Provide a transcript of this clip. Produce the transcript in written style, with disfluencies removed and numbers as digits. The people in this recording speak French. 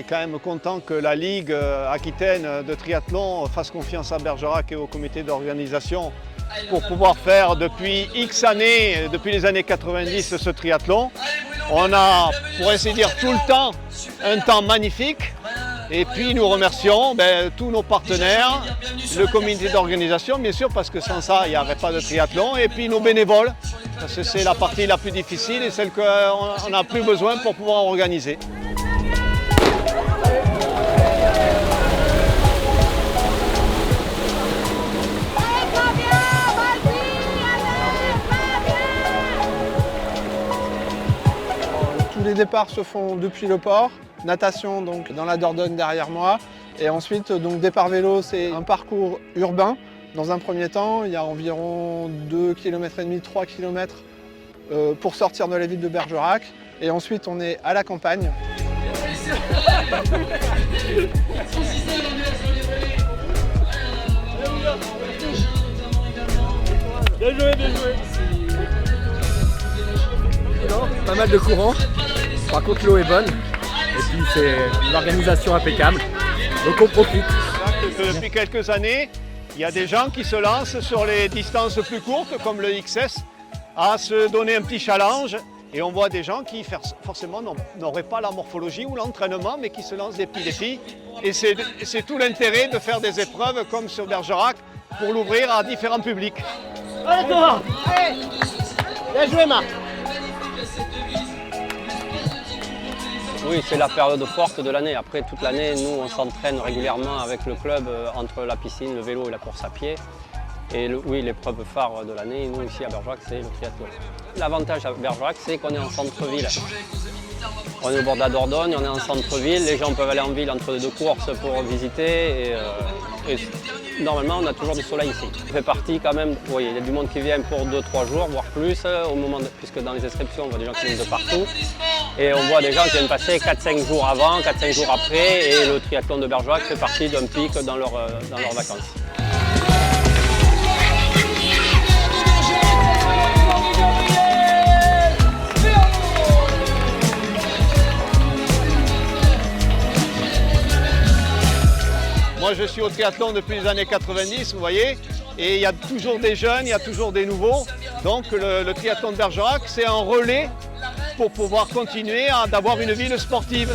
est quand même content que la Ligue Aquitaine de triathlon fasse confiance à Bergerac et au comité d'organisation pour pouvoir faire depuis X années, depuis les années 90, ce triathlon. On a, pour ainsi dire, tout le temps, un temps magnifique. Et puis nous remercions tous nos partenaires, le comité d'organisation bien sûr, parce que sans ça il n'y aurait pas de triathlon, et puis nos bénévoles, parce que c'est la partie la plus difficile et celle qu'on n'a plus besoin pour pouvoir organiser. Tous les départs se font depuis le port. Natation donc dans la Dordogne derrière moi, et ensuite donc départ vélo, c'est un parcours urbain. Dans un premier temps, il y a environ 2,5 km, 3 km pour sortir de la ville de Bergerac, et ensuite on est à la campagne. Bien joué, bien joué. Pas mal de courant, par contre l'eau est bonne. Et puis c'est une organisation impeccable, donc on profite. Depuis quelques années, il y a des gens qui se lancent sur les distances plus courtes, comme le XS, à se donner un petit challenge. Et on voit des gens qui forcément n'auraient pas la morphologie ou l'entraînement, mais qui se lancent des petits défis. Et c'est tout l'intérêt de faire des épreuves comme sur Bergerac pour l'ouvrir à différents publics. Allez toi! Bien joué Marc! Oui, c'est la période forte de l'année. Après, toute l'année, nous, on s'entraîne régulièrement avec le club entre la piscine, le vélo et la course à pied. Et oui, l'épreuve phare de l'année, nous, ici à Bergerac, c'est le triathlon. L'avantage à Bergerac, c'est qu'on est en centre-ville. On est au bord de la Dordogne, on est en centre-ville. Les gens peuvent aller en ville entre deux courses pour visiter. Et normalement, on a toujours du soleil ici. Ça fait partie quand même, vous voyez, il y a du monde qui vient pour 2-3 jours, voire plus, puisque dans les inscriptions, on voit des gens qui viennent de partout. Et on voit des gens qui viennent passer 4-5 jours avant, 4-5 jours après, et le triathlon de Bergerac fait partie d'un pic dans leurs vacances. Moi, je suis au triathlon depuis les années 90, vous voyez, et il y a toujours des jeunes, il y a toujours des nouveaux. Donc le triathlon de Bergerac, c'est un relais pour pouvoir continuer d'avoir une ville sportive.